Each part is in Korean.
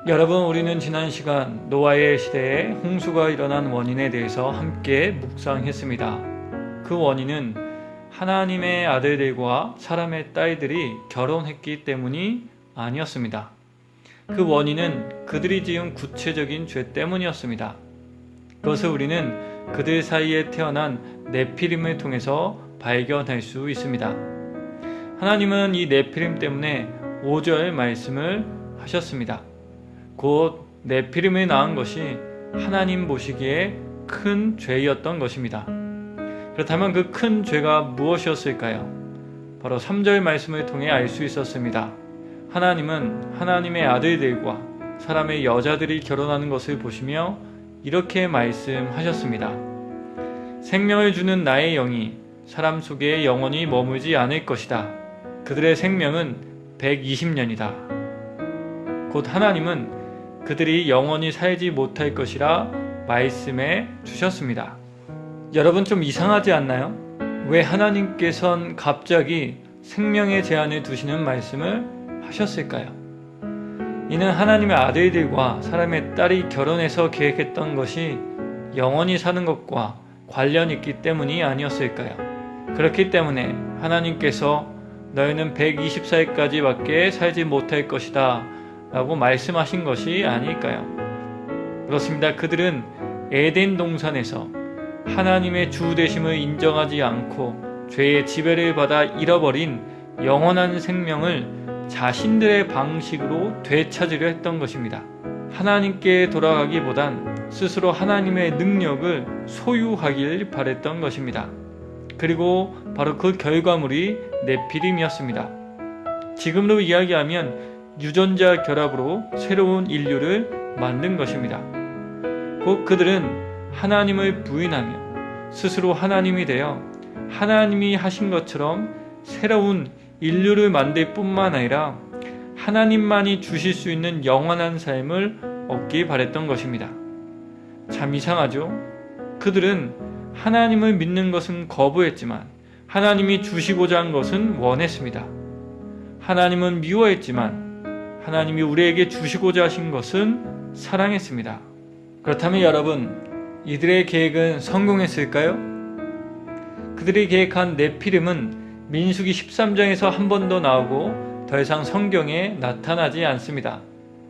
여러분, 우리는 지난 시간 노아의 시대에 홍수가 일어난 원인에 대해서 함께 묵상했습니다. 그 원인은 하나님의 아들들과 사람의 딸들이 결혼했기 때문이 아니었습니다. 그 원인은 그들이 지은 구체적인 죄 때문이었습니다. 그것을 우리는 그들 사이에 태어난 네피림을 통해서 발견할 수 있습니다. 하나님은 이 네피림 때문에 5절 말씀을 하셨습니다. 곧 네피림을 낳은 것이 하나님 보시기에 큰 죄였던 것입니다. 그렇다면 그 큰 죄가 무엇이었을까요? 바로 3절 말씀을 통해 알 수 있었습니다. 하나님은 하나님의 아들들과 사람의 여자들이 결혼하는 것을 보시며 이렇게 말씀하셨습니다. 생명을 주는 나의 영이 사람 속에 영원히 머물지 않을 것이다. 그들의 생명은 120년이다. 곧 하나님은 그들이 영원히 살지 못할 것이라 말씀해 주셨습니다. 여러분, 좀 이상하지 않나요? 왜 하나님께서는 갑자기 생명의 제한을 두시는 말씀을 하셨을까요? 이는 하나님의 아들들과 사람의 딸이 결혼해서 계획했던 것이 영원히 사는 것과 관련이 있기 때문이 아니었을까요? 그렇기 때문에 하나님께서 너희는 120살까지밖에 살지 못할 것이다 라고 말씀하신 것이 아닐까요? 그렇습니다. 그들은 에덴 동산에서 하나님의 주 되심을 인정하지 않고 죄의 지배를 받아 잃어버린 영원한 생명을 자신들의 방식으로 되찾으려 했던 것입니다. 하나님께 돌아가기보단 스스로 하나님의 능력을 소유하길 바랬던 것입니다. 그리고 바로 그 결과물이 네피림이었습니다. 지금으로 이야기하면 유전자 결합으로 새로운 인류를 만든 것입니다. 곧 그들은 하나님을 부인하며 스스로 하나님이 되어 하나님이 하신 것처럼 새로운 인류를 만들 뿐만 아니라 하나님만이 주실 수 있는 영원한 삶을 얻기 바랬던 것입니다. 참 이상하죠? 그들은 하나님을 믿는 것은 거부했지만 하나님이 주시고자 한 것은 원했습니다. 하나님은 미워했지만 하나님이 우리에게 주시고자 하신 것은 사랑했습니다. 그렇다면 여러분, 이들의 계획은 성공했을까요? 그들이 계획한 네피림은 민수기 13장에서 한 번 더 나오고 더 이상 성경에 나타나지 않습니다.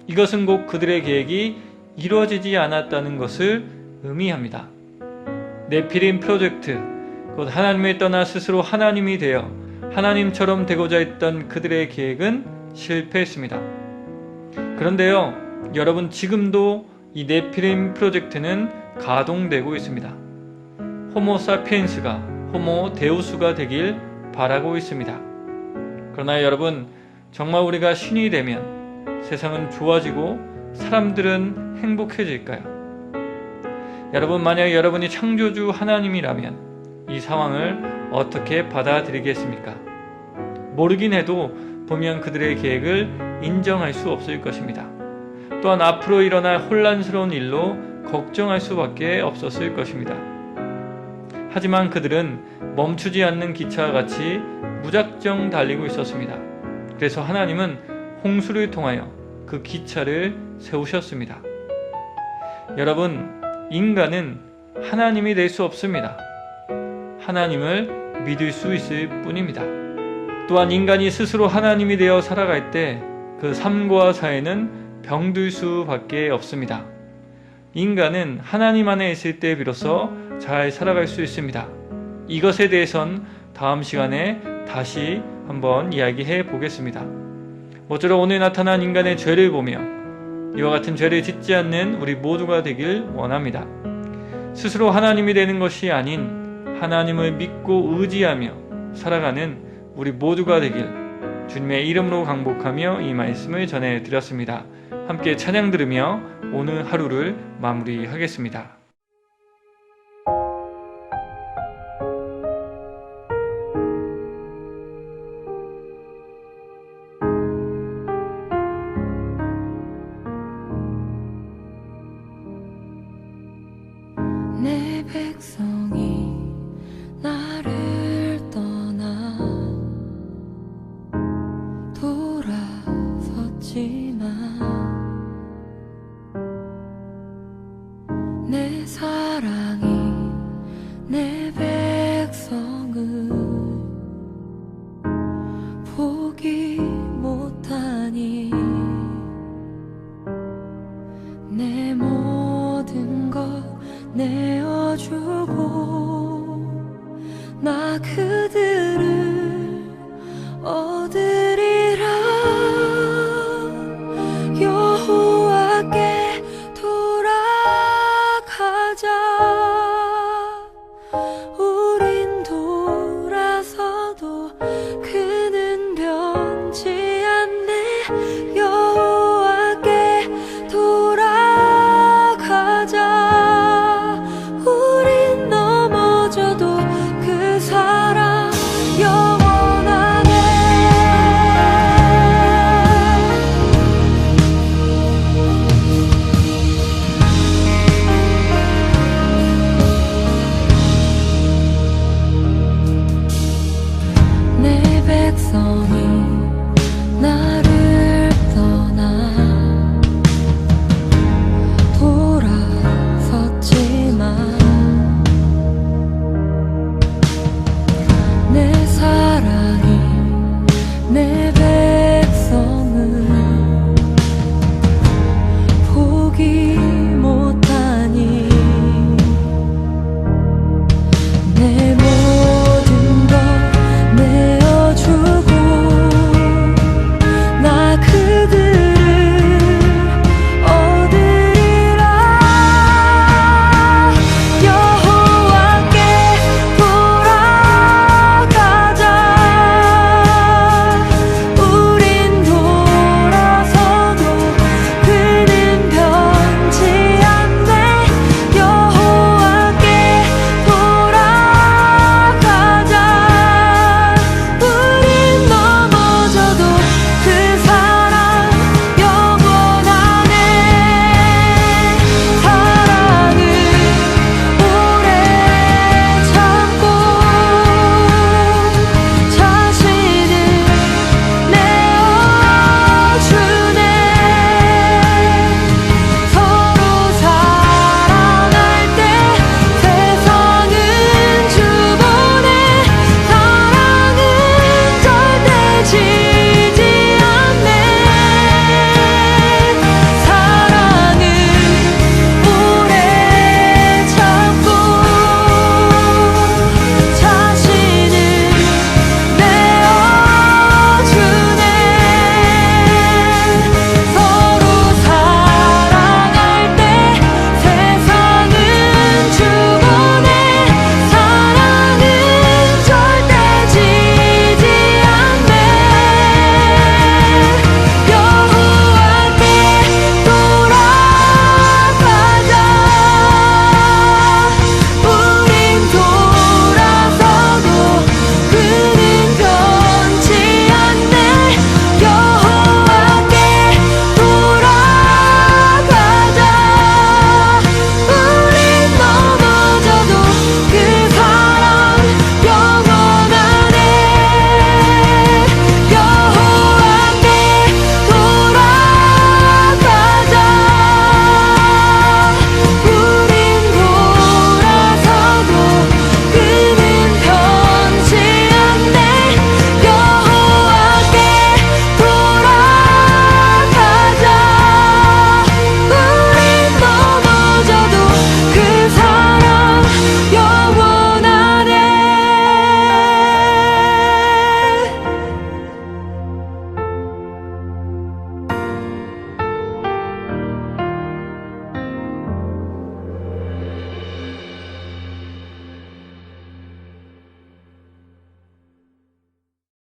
이것은 곧 그들의 계획이 이루어지지 않았다는 것을 의미합니다. 네피림 프로젝트, 곧 하나님을 떠나 스스로 하나님이 되어 하나님처럼 되고자 했던 그들의 계획은 실패했습니다. 그런데요, 여러분, 지금도 이 네피림 프로젝트는 가동되고 있습니다. 호모 사피엔스가 호모 데우스가 되길 바라고 있습니다. 그러나 여러분, 정말 우리가 신이 되면 세상은 좋아지고 사람들은 행복해질까요? 여러분, 만약 여러분이 창조주 하나님이라면 이 상황을 어떻게 받아들이겠습니까? 모르긴 해도 보면 그들의 계획을 인정할 수 없을 것입니다. 또한 앞으로 일어날 혼란스러운 일로 걱정할 수밖에 없었을 것입니다. 하지만 그들은 멈추지 않는 기차와 같이 무작정 달리고 있었습니다. 그래서 하나님은 홍수를 통하여 그 기차를 세우셨습니다. 여러분, 인간은 하나님이 될 수 없습니다. 하나님을 믿을 수 있을 뿐입니다. 또한 인간이 스스로 하나님이 되어 살아갈 때 그 삶과 사회는 병들 수밖에 없습니다. 인간은 하나님 안에 있을 때 비로소 잘 살아갈 수 있습니다. 이것에 대해선 다음 시간에 다시 한번 이야기해 보겠습니다. 모쪼록 오늘 나타난 인간의 죄를 보며 이와 같은 죄를 짓지 않는 우리 모두가 되길 원합니다. 스스로 하나님이 되는 것이 아닌 하나님을 믿고 의지하며 살아가는 우리 모두가 되길 주님의 이름으로 강복하며 이 말씀을 전해드렸습니다. 함께 찬양 들으며 오늘 하루를 마무리하겠습니다.